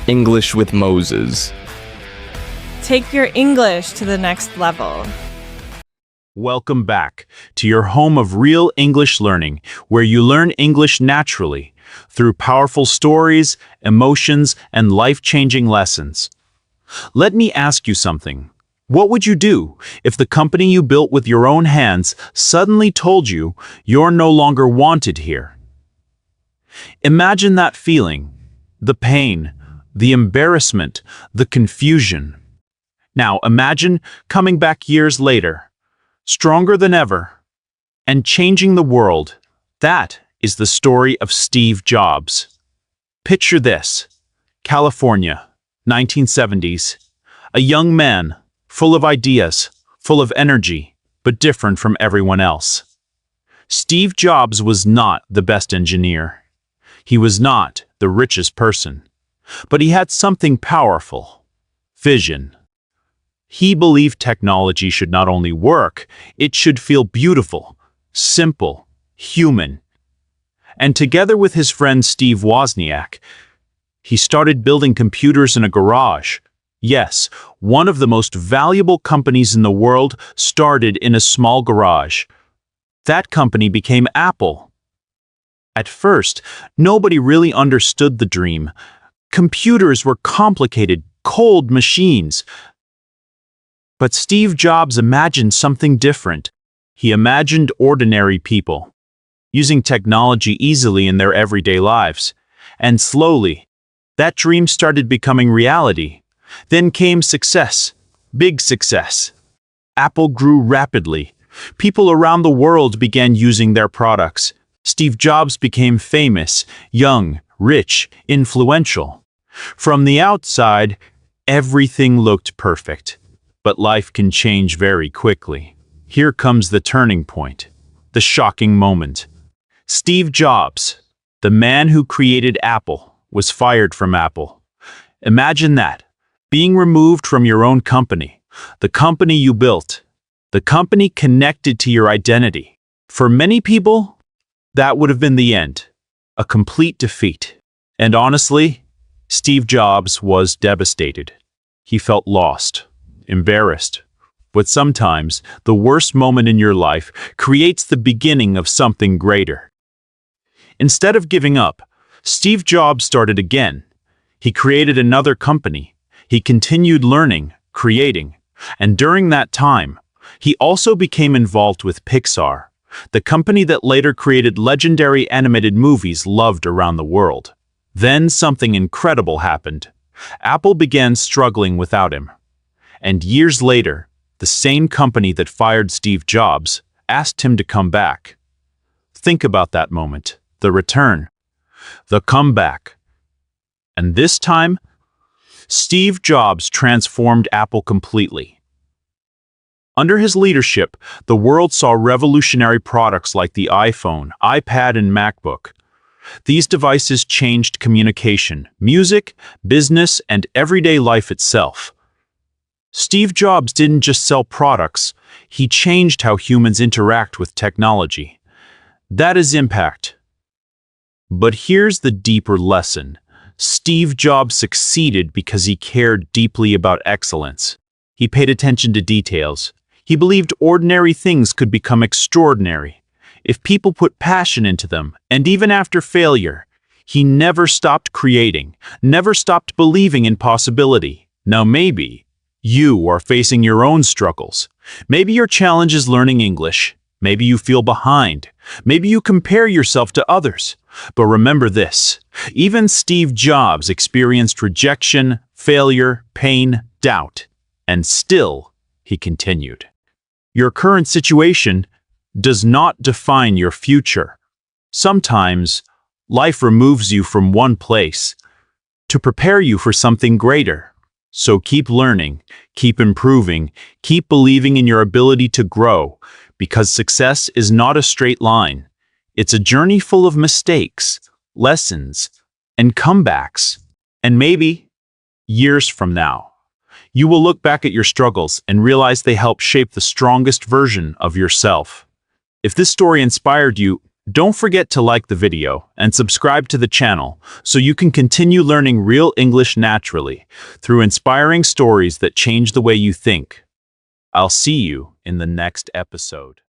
English with Moses. Take your English to the next level. Welcome back to your home of real English learning, where you learn English naturally through powerful stories, emotions, and life-changing lessons. Let me ask you something. What would you do if the company you built with your own hands suddenly told you you're no longer wanted here? Imagine that feeling, the pain, the embarrassment, the confusion. Now imagine coming back years later, stronger than ever, and changing the world. That is the story of Steve Jobs. Picture this: California, 1970s. A young man, full of ideas, full of energy, but different from everyone else. Steve Jobs was not the best engineer. He was not the richest person. But he had something powerful: vision. He believed technology should not only work, it should feel beautiful, simple, human. And together with his friend Steve Wozniak, he started building computers in a garage. Yes, one of the most valuable companies in the world started in a small garage. That company became Apple. At first, nobody really understood the dream. Computers were complicated, cold machines. But Steve Jobs imagined something different. He imagined ordinary people, using technology easily in their everyday lives. And slowly, that dream started becoming reality. Then came success, big success. Apple grew rapidly. People around the world began using their products. Steve Jobs became famous, young, rich, influential. From the outside, everything looked perfect. But life can change very quickly. Here comes the turning point, the shocking moment. Steve Jobs, the man who created Apple, was fired from Apple. Imagine that, being removed from your own company, the company you built, the company connected to your identity. For many people, that would have been the end, a complete defeat. And honestly, Steve Jobs was devastated. He felt lost, embarrassed. But sometimes, the worst moment in your life creates the beginning of something greater. Instead of giving up, Steve Jobs started again. He created another company. He continued learning, creating, and during that time, he also became involved with Pixar, the company that later created legendary animated movies loved around the world. Then something incredible happened. Apple began struggling without him. And years later, the same company that fired Steve Jobs asked him to come back. Think about that moment, the return, the comeback. And this time, Steve Jobs transformed Apple completely. Under his leadership, the world saw revolutionary products like the iPhone, iPad, and MacBook. These devices changed communication, music, business, and everyday life itself. Steve Jobs didn't just sell products, he changed how humans interact with technology. That is impact. But here's the deeper lesson. Steve Jobs succeeded because he cared deeply about excellence. He paid attention to details. He believed ordinary things could become extraordinary if people put passion into them, and even after failure, he never stopped creating, never stopped believing in possibility. Now maybe you are facing your own struggles. Maybe your challenge is learning English. Maybe you feel behind. Maybe you compare yourself to others. But remember this, even Steve Jobs experienced rejection, failure, pain, doubt, and still he continued. Your current situation does not define your future. Sometimes, life removes you from one place to prepare you for something greater. So keep learning, keep improving, keep believing in your ability to grow, because success is not a straight line. It's a journey full of mistakes, lessons, and comebacks. And maybe, years from now, you will look back at your struggles and realize they helped shape the strongest version of yourself. If this story inspired you, Don't forget to like the video and subscribe to the channel so you can continue learning real English naturally through inspiring stories that change the way you think. I'll see you in the next episode.